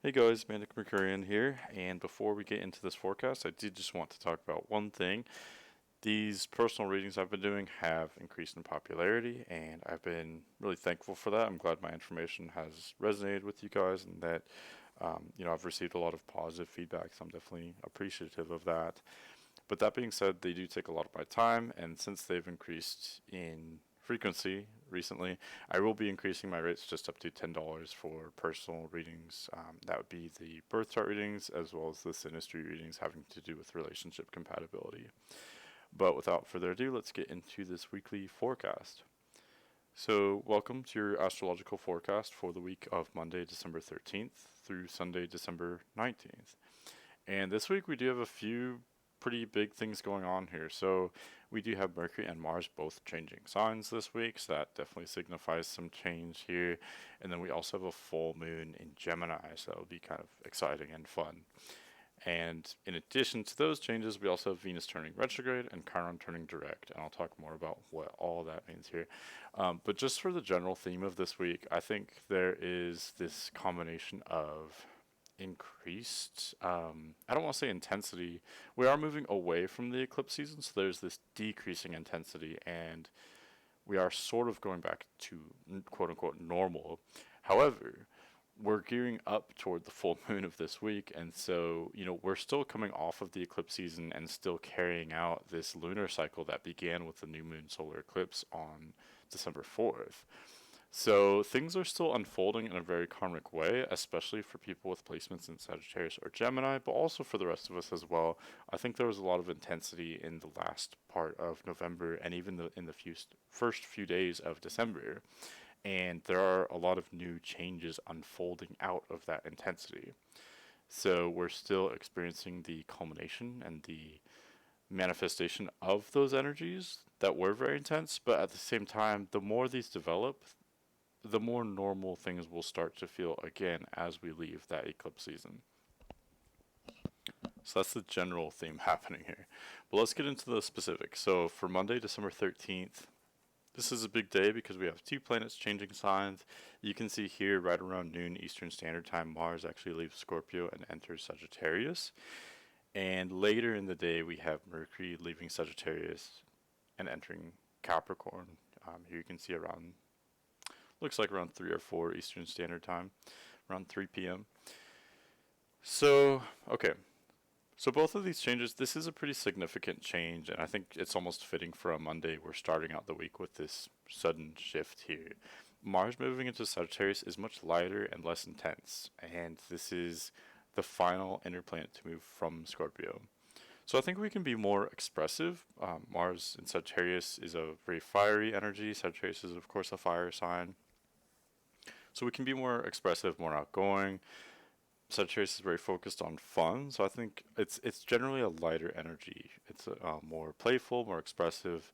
Hey guys, Manic Mercurian here, and before we get into this forecast, I did just want to talk about one thing. These personal readings I've been doing have increased in popularity, and I've been really thankful for that. I'm glad my information has resonated with you guys, and that I've received a lot of positive feedback, so I'm definitely appreciative of that. But that being said, they do take a lot of my time, and since they've increased in frequency recently, I will be increasing my rates just up to $10 for personal readings. That would be the birth chart readings as well as the synastry readings having to do with relationship compatibility. But without further ado, let's get into this weekly forecast. So, welcome to your astrological forecast for the week of Monday, December 13th through Sunday, December 19th. And this week we do have a few pretty big things going on here. So we do have Mercury and Mars both changing signs this week, so that definitely signifies some change here. And then we also have a full moon in Gemini, so that will be kind of exciting and fun. And in addition to those changes, we also have Venus turning retrograde and Chiron turning direct. And I'll talk more about what all that means here. But just for the general theme of this week, I think there is this combination of increased, I don't want to say intensity. We are moving away from the eclipse season, so there's this decreasing intensity, and we are sort of going back to quote unquote normal. However, we're gearing up toward the full moon of this week, and so, we're still coming off of the eclipse season and still carrying out this lunar cycle that began with the new moon solar eclipse on December 4th. So things are still unfolding in a very karmic way, especially for people with placements in Sagittarius or Gemini, but also for the rest of us as well. I think there was a lot of intensity in the last part of November and even in the first few days of December. And there are a lot of new changes unfolding out of that intensity. So we're still experiencing the culmination and the manifestation of those energies that were very intense, but at the same time, the more these develop, the more normal things will start to feel again as we leave that eclipse season. So that's the general theme happening here. But let's get into the specifics. So for Monday, December 13th, this is a big day because we have two planets changing signs. You can see here right around noon Eastern Standard Time, Mars actually leaves Scorpio and enters Sagittarius. And later in the day, we have Mercury leaving Sagittarius and entering Capricorn. Here you can see looks like around 3 or 4 Eastern Standard Time, around 3 p.m. So, okay. So both of these changes, this is a pretty significant change, and I think it's almost fitting for a Monday. We're starting out the week with this sudden shift here. Mars moving into Sagittarius is much lighter and less intense, and this is the final inner planet to move from Scorpio. So I think we can be more expressive. Mars in Sagittarius is a very fiery energy. Sagittarius is, of course, a fire sign. So we can be more expressive, more outgoing. Sagittarius is very focused on fun, so I think it's generally a lighter energy. It's more playful, more expressive,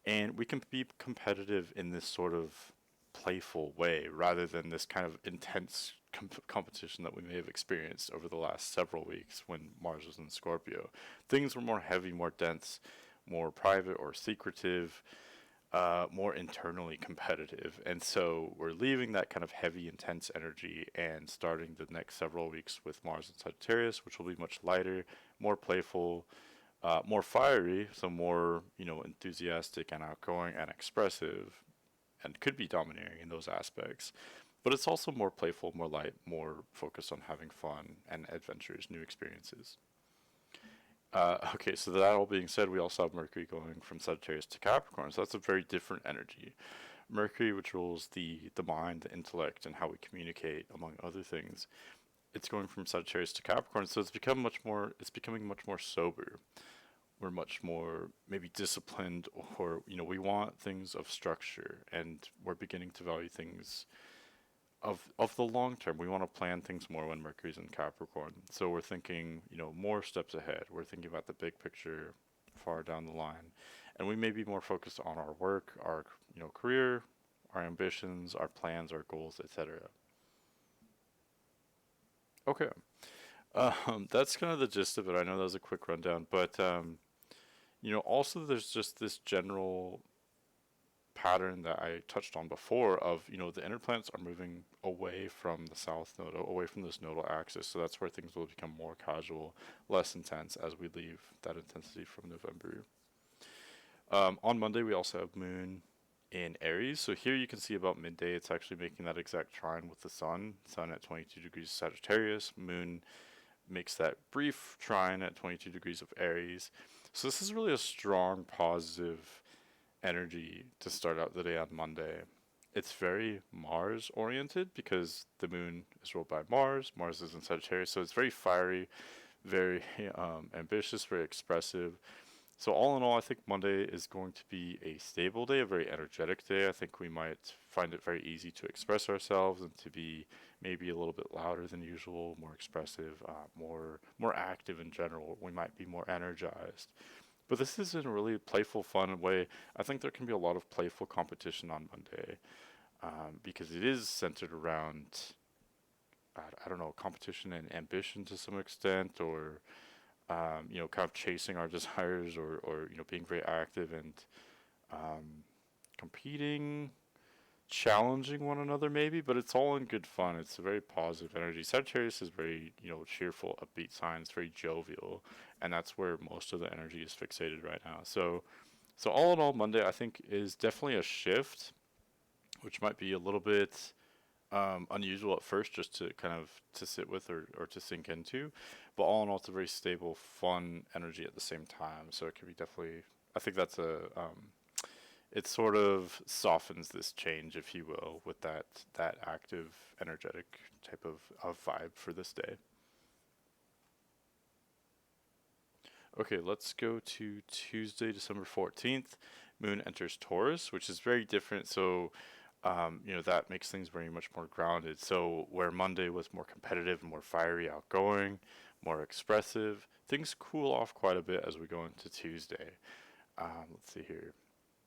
and we can be competitive in this sort of playful way rather than this kind of intense competition that we may have experienced over the last several weeks when Mars was in Scorpio. Things were more heavy, more dense, more private or secretive, more internally competitive. And so we're leaving that kind of heavy, intense energy and starting the next several weeks with Mars and Sagittarius, which will be much lighter, more playful, more fiery, so more, enthusiastic and outgoing and expressive, and could be domineering in those aspects. But it's also more playful, more light, more focused on having fun and adventures, new experiences. Okay, so that all being said, we also have Mercury going from Sagittarius to Capricorn, so that's a very different energy. Mercury, which rules the mind, the intellect, and how we communicate, among other things, it's going from Sagittarius to Capricorn, so it's becoming much more sober. We're much more maybe disciplined, or we want things of structure, and we're beginning to value things of the long term. We want to plan things more when Mercury's in Capricorn. So we're thinking, more steps ahead. We're thinking about the big picture far down the line. And we may be more focused on our work, our, career, our ambitions, our plans, our goals, etc. Okay. That's kind of the gist of it. I know that was a quick rundown, but also there's just this general pattern that I touched on before of, the inner planets are moving away from the south node, away from this nodal axis. So that's where things will become more casual, less intense as we leave that intensity from November. On Monday, we also have Moon in Aries. So here you can see about midday, it's actually making that exact trine with the Sun. Sun at 22 degrees Sagittarius. Moon makes that brief trine at 22 degrees of Aries. So this is really a strong, positive energy to start out the day on Monday. It's very Mars oriented because the moon is ruled by Mars. Mars is in Sagittarius, so it's very fiery, very ambitious, very expressive. So all in all, I think Monday is going to be a stable day, a very energetic day. I think we might find it very easy to express ourselves and to be maybe a little bit louder than usual, more expressive, more active in general. We might be more energized. But this is in a really playful, fun way. I think there can be a lot of playful competition on Monday because it is centered around, I don't know, competition and ambition to some extent, or kind of chasing our desires, or being very active and competing, challenging one another maybe, but it's all in good fun. It's a very positive energy. Sagittarius is very, cheerful, upbeat sign. It's very jovial, and that's where most of the energy is fixated right now. So all in all, Monday I think is definitely a shift, which might be a little bit unusual at first, just to kind of to sit with, or to sink into. But all in all, it's a very stable, fun energy at the same time. So it can be definitely, I think that's it sort of softens this change, if you will, with that active, energetic type of vibe for this day. Okay, let's go to Tuesday, December 14th. Moon enters Taurus, which is very different. So, that makes things very much more grounded. So, where Monday was more competitive, more fiery, outgoing, more expressive, things cool off quite a bit as we go into Tuesday. Let's see here.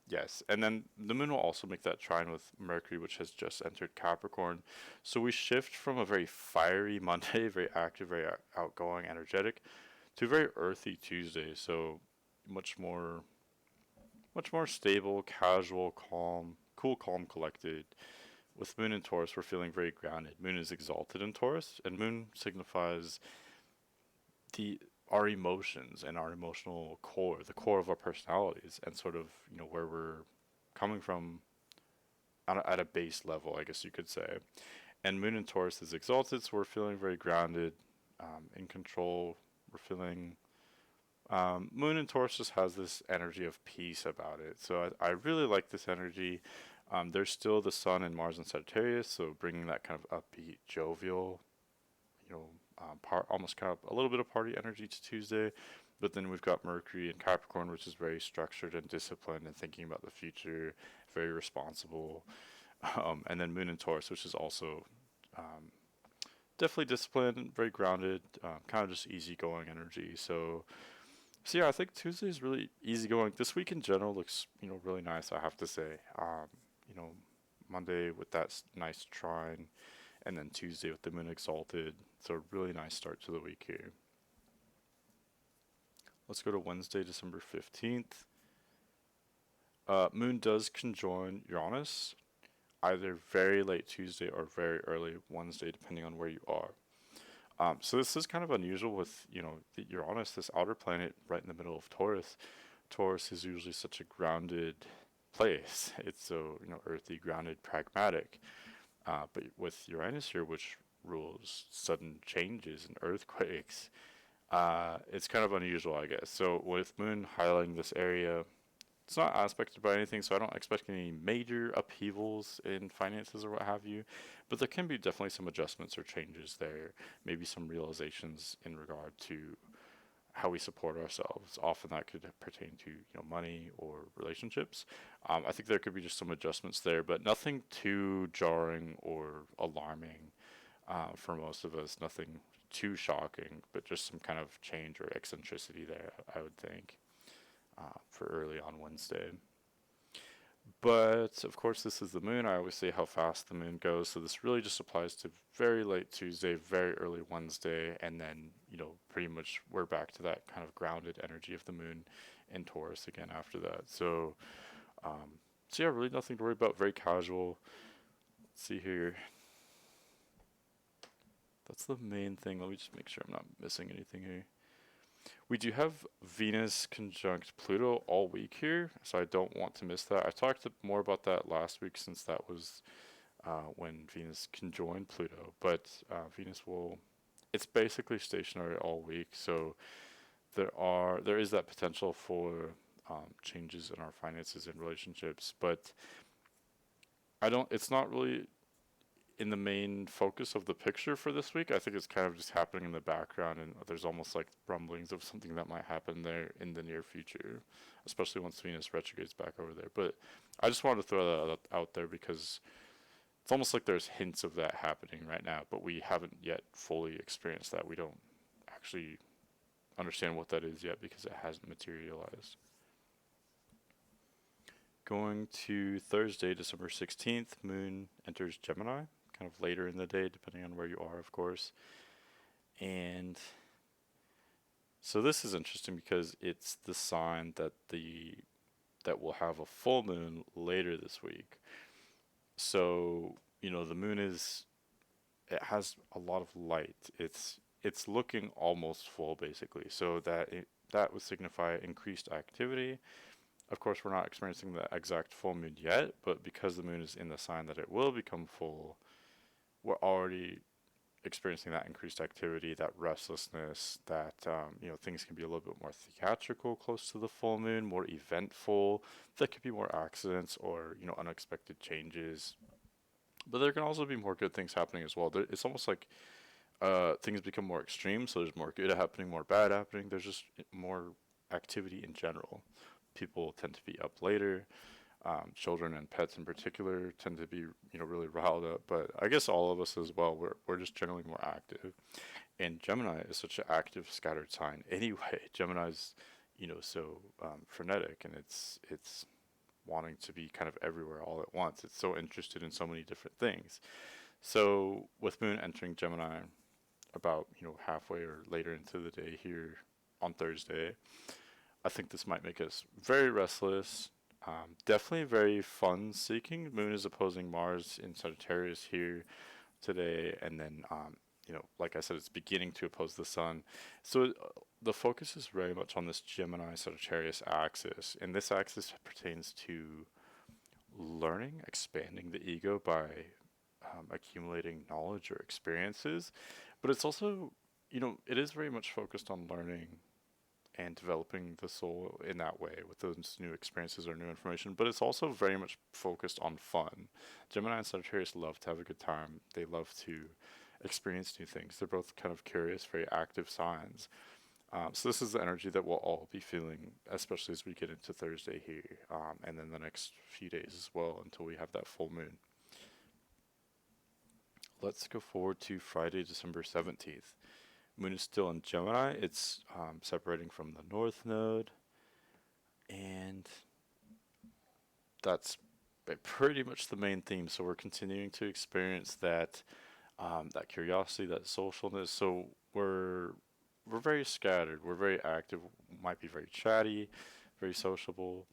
Yes, and then the moon will also make that trine with Mercury, which has just entered Capricorn. So we shift from a very fiery Monday, very active, very outgoing, energetic, to a very earthy Tuesday. So much more, much more stable, casual, calm, cool, calm, collected. With Moon in Taurus, we're feeling very grounded. Moon is exalted in Taurus, and Moon signifies the our emotions and our emotional core, the core of our personalities, and sort of where we're coming from at a base level, I guess you could say. And Moon in Taurus is exalted, so we're feeling very grounded, in control. We're feeling Moon in Taurus just has this energy of peace about it. So I really like this energy. There's still the Sun and Mars in Sagittarius, so bringing that kind of upbeat, jovial, you know, almost kind of a little bit of party energy to Tuesday. But then we've got Mercury in Capricorn, which is very structured and disciplined and thinking about the future, very responsible. And then Moon in Taurus, which is also definitely disciplined, very grounded, kind of just easygoing energy. So yeah, I think Tuesday is really easygoing. This week in general looks, really nice, I have to say. You know, Monday with that nice trine, and then Tuesday with the moon exalted. So a really nice start to the week here. Let's go to Wednesday, December 15th. Moon does conjoin Uranus, either very late Tuesday or very early Wednesday, depending on where you are. So this is kind of unusual with, the Uranus, this outer planet right in the middle of Taurus. Taurus is usually such a grounded place. It's so, earthy, grounded, pragmatic. But with Uranus here, which rules sudden changes and earthquakes, it's kind of unusual, I guess. So with Moon highlighting this area, it's not aspected by anything, so I don't expect any major upheavals in finances or what have you. But there can be definitely some adjustments or changes there, maybe some realizations in regard to how we support ourselves. Often that could pertain to, money or relationships. I think there could be just some adjustments there, but nothing too jarring or alarming for most of us. Nothing too shocking, but just some kind of change or eccentricity there, I would think, for early on Wednesday. But of course, this is the moon. I always say how fast the moon goes. So this really just applies to very late Tuesday, very early Wednesday. And then, pretty much we're back to that kind of grounded energy of the moon in Taurus again after that. So So yeah, really nothing to worry about. Very casual. Let's see here. That's the main thing. Let me just make sure I'm not missing anything here. We do have Venus conjunct Pluto all week here, so I don't want to miss that. I talked more about that last week since that was when Venus conjoined Pluto, but Venus will. It's basically stationary all week, so there is that potential for changes in our finances and relationships, but I don't. It's not really in the main focus of the picture for this week. I think it's kind of just happening in the background, and there's almost like rumblings of something that might happen there in the near future, especially once Venus retrogrades back over there. But I just wanted to throw that out there because it's almost like there's hints of that happening right now, but we haven't yet fully experienced that. We don't actually understand what that is yet because it hasn't materialized. Going to Thursday, December 16th, Moon enters Gemini, kind of later in the day, depending on where you are, of course. And so this is interesting because it's the sign that will have a full moon later this week. So, the moon it has a lot of light. It's looking almost full basically. So that would signify increased activity. Of course, we're not experiencing the exact full moon yet, but because the moon is in the sign that it will become full, we're already experiencing that increased activity, that restlessness, that things can be a little bit more theatrical close to the full moon, more eventful. There could be more accidents or unexpected changes, but there can also be more good things happening as well. It's almost like things become more extreme, so there's more good happening, more bad happening. There's just more activity in general. People tend to be up later. Children and pets in particular tend to be, really riled up. But I guess all of us as well, we're just generally more active. And Gemini is such an active, scattered sign anyway. Gemini's, so frenetic, and it's wanting to be kind of everywhere all at once. It's so interested in so many different things. So with Moon entering Gemini about, halfway or later into the day here on Thursday, I think this might make us very restless. Definitely very fun seeking. Moon is opposing Mars in Sagittarius here today, and then like I said, it's beginning to oppose the Sun. So the focus is very much on this Gemini Sagittarius axis, and this axis pertains to learning, expanding the ego by accumulating knowledge or experiences, but it's also it is very much focused on learning and developing the soul in that way with those new experiences or new information. But it's also very much focused on fun. Gemini and Sagittarius love to have a good time. They love to experience new things. They're both kind of curious, very active signs. So this is the energy that we'll all be feeling, especially as we get into Thursday here, and then the next few days as well until we have that full moon. Let's go forward to Friday, December 17th. Moon is still in Gemini. It's separating from the North Node, and that's pretty much the main theme. So we're continuing to experience that curiosity, that socialness. So we're very scattered. We're very active. Might be very chatty, very sociable.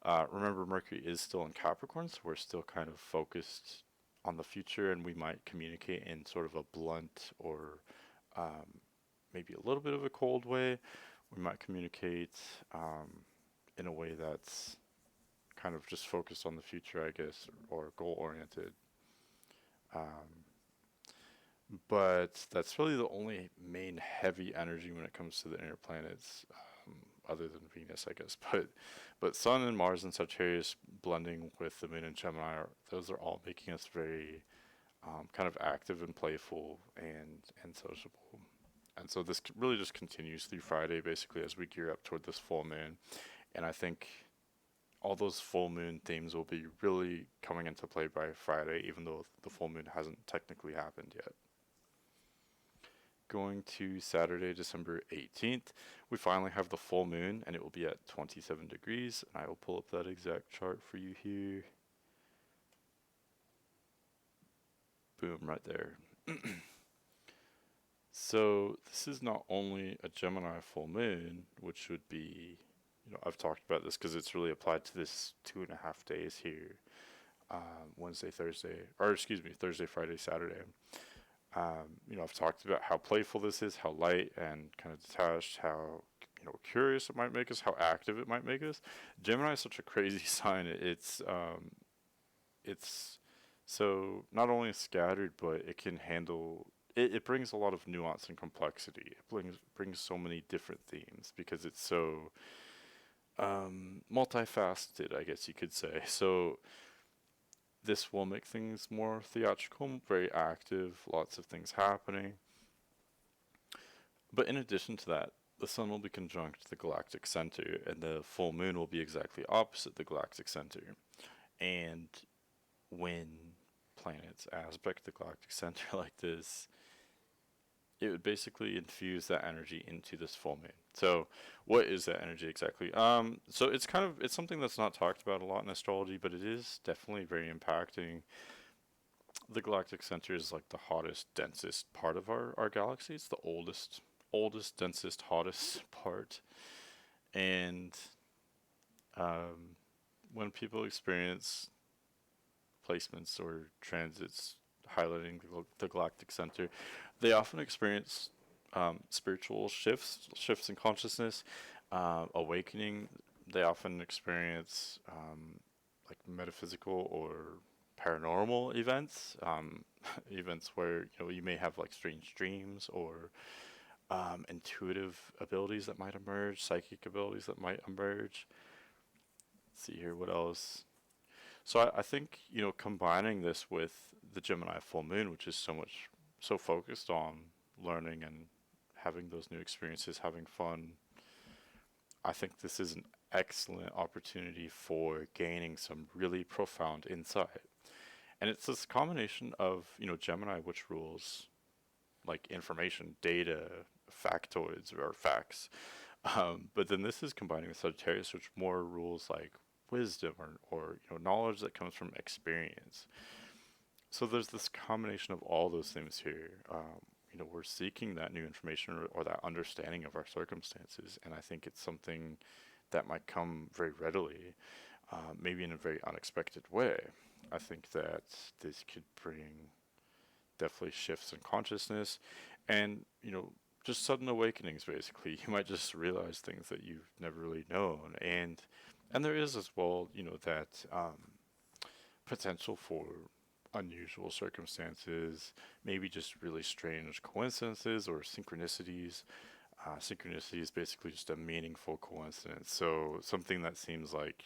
Remember, Mercury is still in Capricorn, so we're still kind of focused on the future, and we might communicate in sort of a blunt or maybe a little bit of a cold way. We might communicate in a way that's kind of just focused on the future, I guess, or goal oriented. Um, but that's really the only main heavy energy when it comes to the inner planets, other than Venus, I guess. But Sun and Mars and Sagittarius blending with the Moon and Gemini, those are all making us very kind of active and playful and sociable. And so this really just continues through Friday, basically, as we gear up toward this full moon. And I think all those full moon themes will be really coming into play by Friday, even though the full moon hasn't technically happened yet. Going to Saturday, December 18th, we finally have the full moon, and it will be at 27 degrees. And I will pull up that exact chart for you here. Boom, right there. So this is not only a Gemini full moon, which would be, I've talked about this because it's really applied to this 2.5 days here. Wednesday, Thursday, or excuse me, Thursday, Friday, Saturday. I've talked about how playful this is, how light and kind of detached, how curious it might make us, how active it might make us. Gemini is such a crazy sign. It's so not only scattered, but it can handle. It brings a lot of nuance and complexity. It brings so many different themes because it's so multifaceted, I guess you could say. So this will make things more theatrical, very active, lots of things happening. But in addition to that, the sun will be conjunct the galactic center, and the full moon will be exactly opposite the galactic center. And when planets aspect the galactic center like this, it would basically infuse that energy into this full moon. So, what is that energy exactly? So it's something that's not talked about a lot in astrology, but it is definitely very impacting. The galactic center is like the hottest, densest part of our galaxy. It's the oldest, densest, hottest part. And um, when people experience placements or transits highlighting the galactic center, they often experience spiritual shifts in consciousness, awakening. They often experience like metaphysical or paranormal events, events where you may have like strange dreams or intuitive abilities that might emerge, psychic abilities that might emerge. Let's see here, what else? So I think combining this with the Gemini full moon, which is so focused on learning and having those new experiences, having fun, I think this is an excellent opportunity for gaining some really profound insight. And it's this combination of Gemini, which rules like information, data, factoids or facts. But then this is combining with Sagittarius, which more rules like wisdom or knowledge that comes from experience. So there's this combination of all those things here. We're seeking that new information or that understanding of our circumstances, and I think it's something that might come very readily, maybe in a very unexpected way. I think that this could bring definitely shifts in consciousness, and just sudden awakenings. Basically, you might just realize things that you've never really known, and there is as well, that potential for unusual circumstances, maybe just really strange coincidences or synchronicities. Synchronicity is basically just a meaningful coincidence. So something that seems like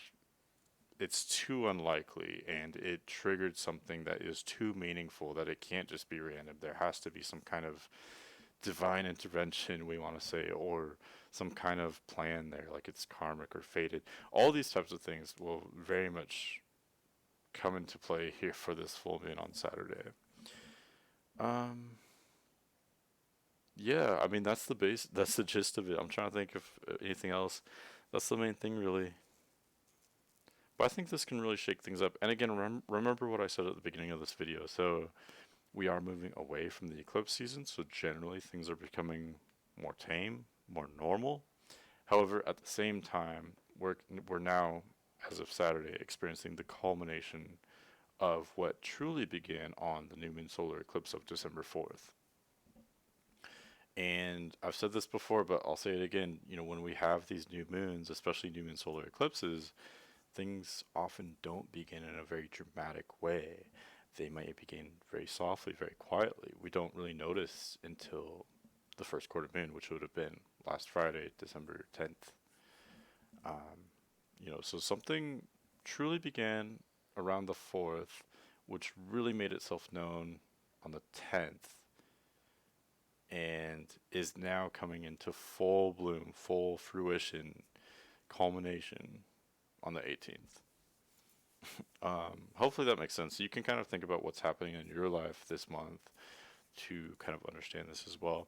it's too unlikely and it triggered something that is too meaningful that it can't just be random. There has to be some kind of divine intervention, we want to say, or some kind of plan there, like it's karmic or fated. All these types of things will very much come into play here for this full moon on Saturday. Um, yeah, I mean that's the gist of it. I'm trying to think of anything else. That's the main thing, really. But I think this can really shake things up. And again, remember what I said at the beginning of this video. So we are moving away from the eclipse season, so generally things are becoming more tame, more normal. However, at the same time, we're now, as of Saturday, experiencing the culmination of what truly began on the new moon solar eclipse of December 4th. And I've said this before, but I'll say it again. When we have these new moons, especially new moon solar eclipses, things often don't begin in a very dramatic way. They might begin very softly, very quietly. We don't really notice until the first quarter moon, which would have been last Friday, December 10th. So something truly began around the 4th, which really made itself known on the 10th, and is now coming into full bloom, full fruition, culmination on the 18th. Hopefully that makes sense. So you can kind of think about what's happening in your life this month to kind of understand this as well.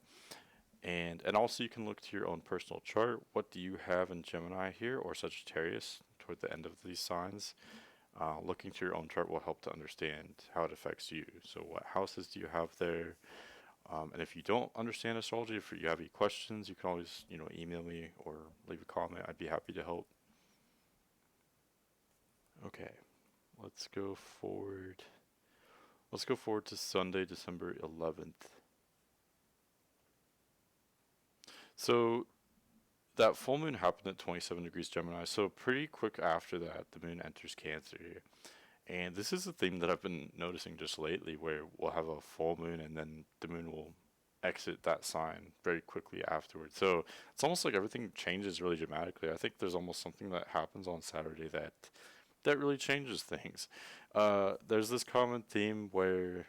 And also you can look to your own personal chart. What do you have in Gemini here or Sagittarius toward the end of these signs? Looking to your own chart will help to understand how it affects you. So what houses do you have there? And if you don't understand astrology, if you have any questions, you can always, email me or leave a comment. I'd be happy to help. Okay, let's go forward. Let's go forward to Sunday, December 11th. So that full moon happened at 27 degrees Gemini. So pretty quick after that, the moon enters Cancer here. And this is a theme that I've been noticing just lately where we'll have a full moon and then the moon will exit that sign very quickly afterwards. So it's almost like everything changes really dramatically. I think there's almost something that happens on Saturday that really changes things. There's this common theme where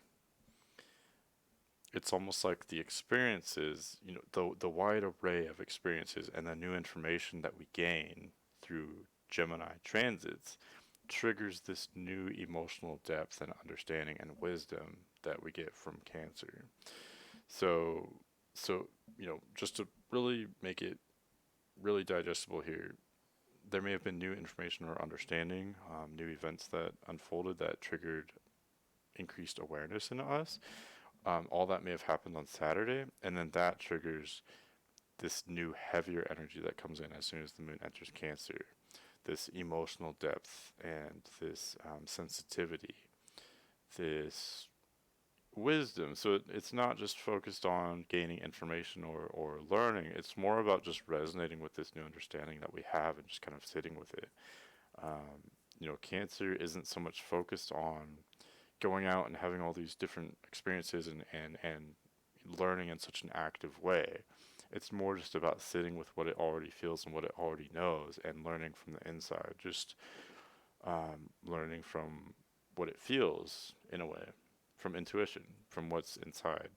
it's almost like the experiences, the wide array of experiences and the new information that we gain through Gemini transits triggers this new emotional depth and understanding and wisdom that we get from Cancer. So, just to really make it really digestible here, there may have been new information or understanding, new events that unfolded that triggered increased awareness in us. All that may have happened on Saturday, and then that triggers this new heavier energy that comes in as soon as the moon enters Cancer. This emotional depth and this sensitivity, this wisdom. So it's not just focused on gaining information or learning. It's more about just resonating with this new understanding that we have and just kind of sitting with it. Cancer isn't so much focused on going out and having all these different experiences and learning in such an active way. It's more just about sitting with what it already feels and what it already knows and learning from the inside. Just learning from what it feels in a way, from intuition, from what's inside,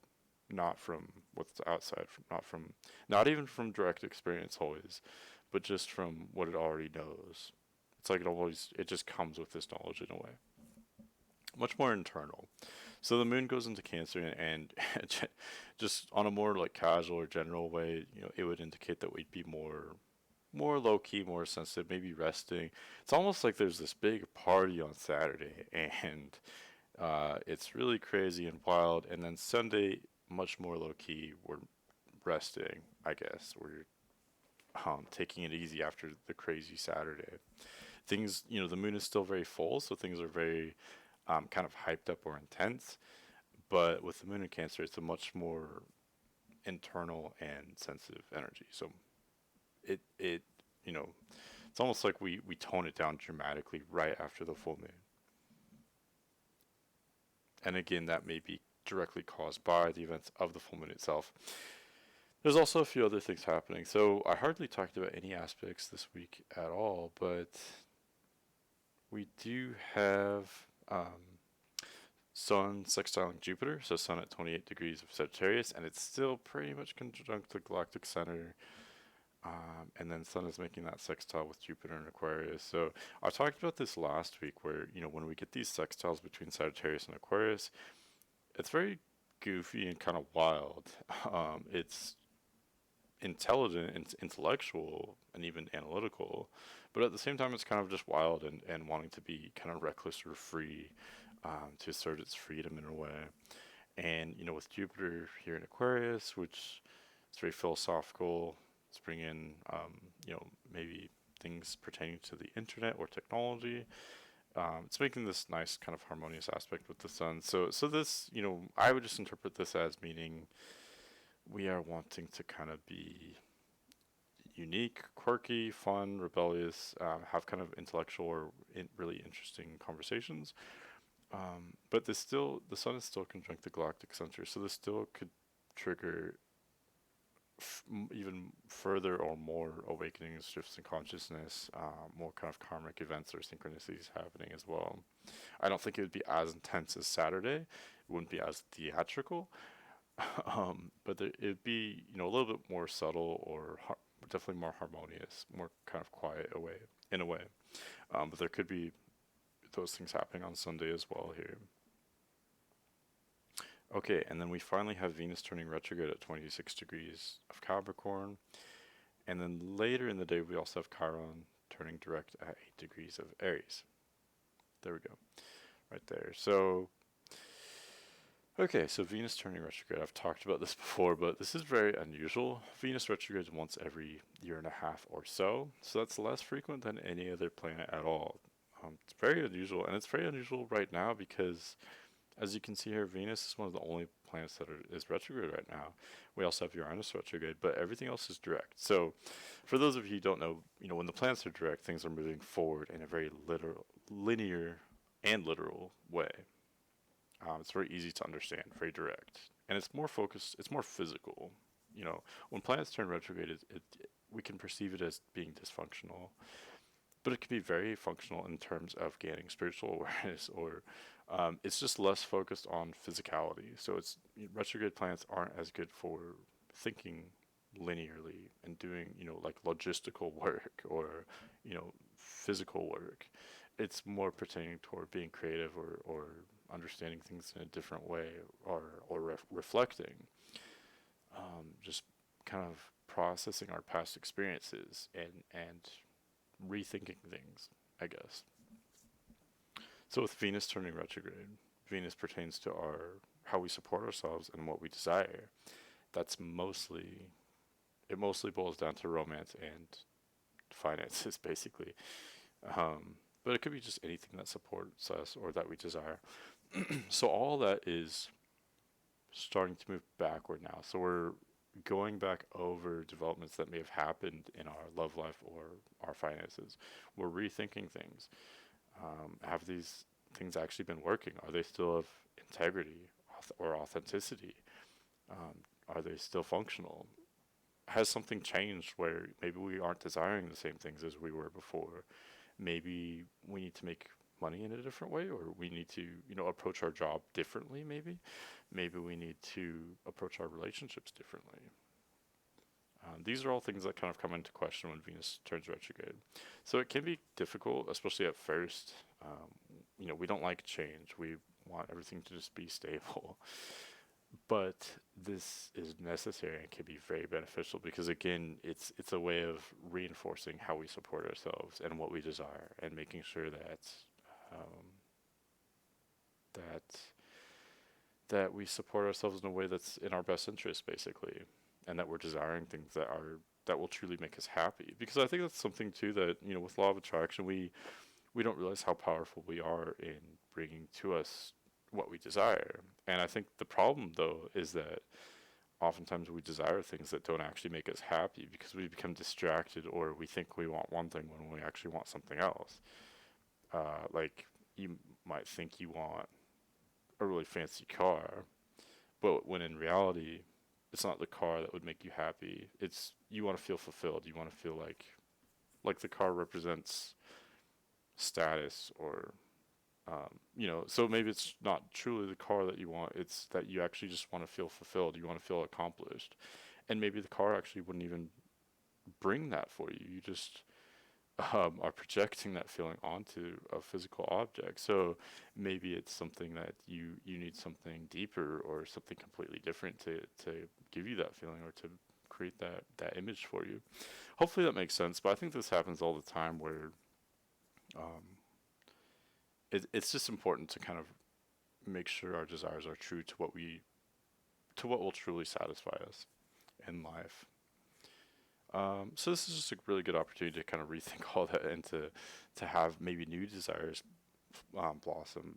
not from what's outside, not even from direct experience always, but just from what it already knows. It's like it just comes with this knowledge in a way. Much more internal. So the moon goes into Cancer and just on a more like casual or general way, it would indicate that we'd be more low key, more sensitive, maybe resting. It's almost like there's this big party on Saturday and it's really crazy and wild. And then Sunday, much more low key. We're resting, I guess. We're taking it easy after the crazy Saturday. Things, the moon is still very full, so things are very kind of hyped up or intense. But with the moon in Cancer, it's a much more internal and sensitive energy. So it it's almost like we tone it down dramatically right after the full moon. And again, that may be directly caused by the events of the full moon itself. There's also a few other things happening. So I hardly talked about any aspects this week at all, but we do have Sun sextiling Jupiter, so Sun at 28 degrees of Sagittarius, and it's still pretty much conjunct the galactic center. And then Sun is making that sextile with Jupiter and Aquarius. So I talked about this last week where, when we get these sextiles between Sagittarius and Aquarius, it's very goofy and kind of wild. It's intelligent and intellectual and even analytical, but at the same time it's kind of just wild and wanting to be kind of reckless or free, to assert its freedom in a way. And with Jupiter here in Aquarius, which is very philosophical, it's bringing maybe things pertaining to the internet or technology. It's making this nice kind of harmonious aspect with the sun. So this, I would just interpret this as meaning we are wanting to kind of be unique, quirky, fun, rebellious, have kind of intellectual or really interesting conversations. But the sun is still conjunct the galactic center, so this still could trigger even further or more awakenings, shifts in consciousness, more kind of karmic events or synchronicities happening as well. I don't think it would be as intense as Saturday. It wouldn't be as theatrical, but it would be a little bit more subtle or definitely more harmonious, more kind of quiet away in a way. But there could be those things happening on Sunday as well here. Okay, and then we finally have Venus turning retrograde at 26 degrees of Capricorn. And then later in the day, we also have Chiron turning direct at 8 degrees of Aries. There we go. Right there. So Okay, so Venus turning retrograde. I've talked about this before, but this is very unusual. Venus retrogrades once every year and a half or so, so that's less frequent than any other planet at all. It's very unusual, and it's very unusual right now because, as you can see here, Venus is one of the only planets that is retrograde right now. We also have Uranus retrograde, but everything else is direct. So, for those of you who don't know, when the planets are direct, things are moving forward in a very literal, linear, and literal way. It's very easy to understand, very direct, and it's more focused. It's more physical. When planets turn retrograde, we can perceive it as being dysfunctional, but it can be very functional in terms of gaining spiritual awareness, or it's just less focused on physicality. So it's retrograde planets aren't as good for thinking linearly and doing like logistical work or physical work. It's more pertaining toward being creative or understanding things in a different way, or reflecting, just kind of processing our past experiences and rethinking things, I guess. So with Venus turning retrograde, Venus pertains to our how we support ourselves and what we desire. That's mostly it mostly boils down to romance and finances, basically. But it could be just anything that supports us or that we desire. So all that is starting to move backward now. So we're going back over developments that may have happened in our love life or our finances. We're rethinking things. Have these things actually been working? Are they still of integrity or authenticity? Are they still functional? Has something changed where maybe we aren't desiring the same things as we were before? Maybe we need to make money in a different way, or we need to, approach our job differently, maybe we need to approach our relationships differently. These are all things that kind of come into question when Venus turns retrograde. So it can be difficult, especially at first. We don't like change. We want everything to just be stable. But this is necessary and can be very beneficial because, again, it's a way of reinforcing how we support ourselves and what we desire, and making sure um, that that we support ourselves in a way that's in our best interest, basically, and that we're desiring things that will truly make us happy. Because I think that's something too that with law of attraction, we don't realize how powerful we are in bringing to us what we desire. And I think the problem though is that oftentimes we desire things that don't actually make us happy because we become distracted, or we think we want one thing when we actually want something else. Like, you might think you want a really fancy car, but when in reality, it's not the car that would make you happy. It's you want to feel fulfilled. You want to feel like the car represents status, or so maybe it's not truly the car that you want. It's that you actually just want to feel fulfilled. You want to feel accomplished, and maybe the car actually wouldn't even bring that for you. You just are projecting that feeling onto a physical object. So maybe it's something that you need something deeper or something completely different to give you that feeling, or to create that image for you. Hopefully that makes sense. But I think this happens all the time where um, it's just important to kind of make sure our desires are true to what will truly satisfy us in life. So this is just a really good opportunity to kind of rethink all that, and to have maybe new desires blossom.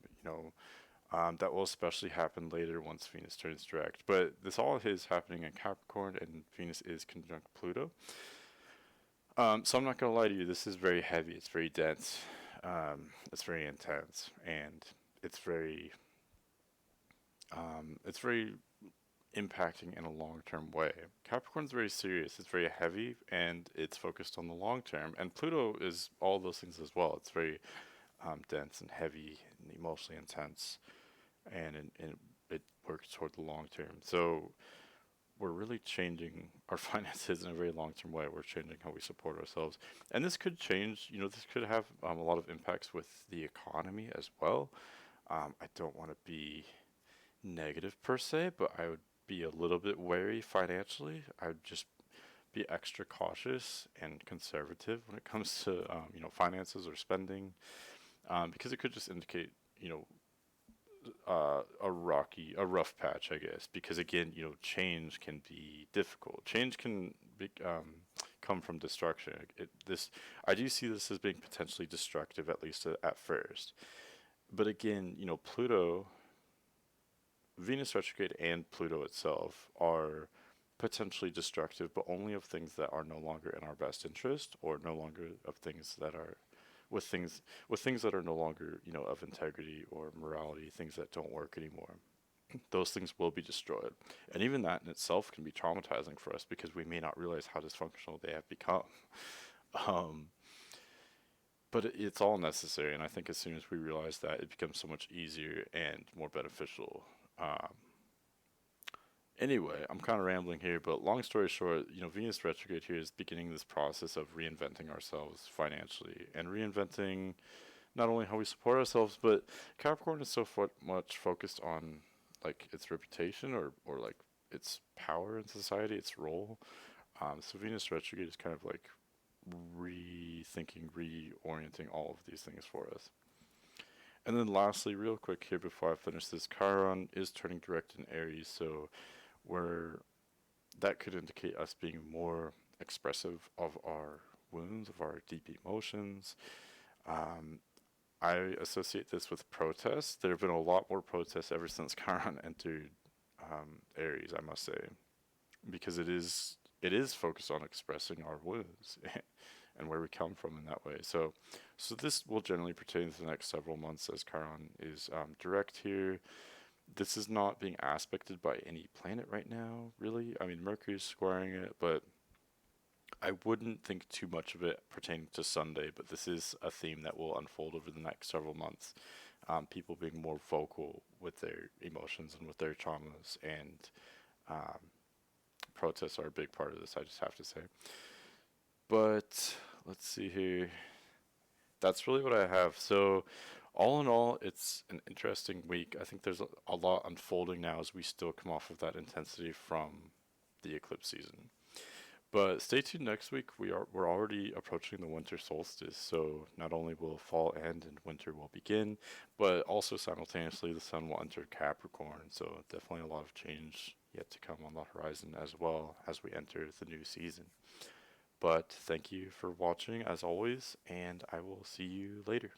That will especially happen later once Venus turns direct. But this all is happening in Capricorn, and Venus is conjunct Pluto. So I'm not gonna lie to you. This is very heavy. It's very dense. It's very intense, and it's very it's very impacting in a long-term way. Capricorn's very serious, it's very heavy, and it's focused on the long term. And Pluto is all those things as well. It's very dense and heavy and emotionally intense, and it works toward the long term. So we're really changing our finances in a very long-term way. We're changing how we support ourselves, and this could change. This could have a lot of impacts with the economy as well. I don't want to be negative per se, but I would be a little bit wary financially. I would just be extra cautious and conservative when it comes to finances or spending, because it could just indicate you know a rough patch, I guess, because again, change can be difficult. Change can come from destruction. I do see this as being potentially destructive, at least at first. But again, Pluto, Venus retrograde, and Pluto itself are potentially destructive, but only of things that are no longer in our best interest, or no longer of things that are with things that are no longer, of integrity or morality, things that don't work anymore. Those things will be destroyed. And even that in itself can be traumatizing for us because we may not realize how dysfunctional they have become. Um, but it's all necessary, and I think as soon as we realize that, it becomes so much easier and more beneficial. Um, Anyway, I'm kind of rambling here, but long story short, Venus retrograde here is beginning this process of reinventing ourselves financially and reinventing not only how we support ourselves, but Capricorn is so much focused on like its reputation or like its power in society, its role. So Venus retrograde is kind of like rethinking, reorienting all of these things for us. And then lastly, real quick here before I finish this, Chiron is turning direct in Aries, so where that could indicate us being more expressive of our wounds, of our deep emotions. Um, I associate this with protests. There have been a lot more protests ever since Chiron entered Aries, I must say, because it is focused on expressing our wounds and where we come from in that way. So this will generally pertain to the next several months as Chiron is direct here. This is not being aspected by any planet right now, really. I mean, Mercury is squaring it, but I wouldn't think too much of it pertaining to Sunday. But this is a theme that will unfold over the next several months. People being more vocal with their emotions and with their traumas, and um, protests are a big part of this, I just have to say. But let's see here. That's really what I have. So, all in all, it's an interesting week. I think there's a lot unfolding now as we still come off of that intensity from the eclipse season. But stay tuned next week. We're already approaching the winter solstice, so not only will fall end and winter will begin, but also simultaneously the sun will enter Capricorn. So definitely a lot of change yet to come on the horizon as well as we enter the new season. But thank you for watching as always, and I will see you later.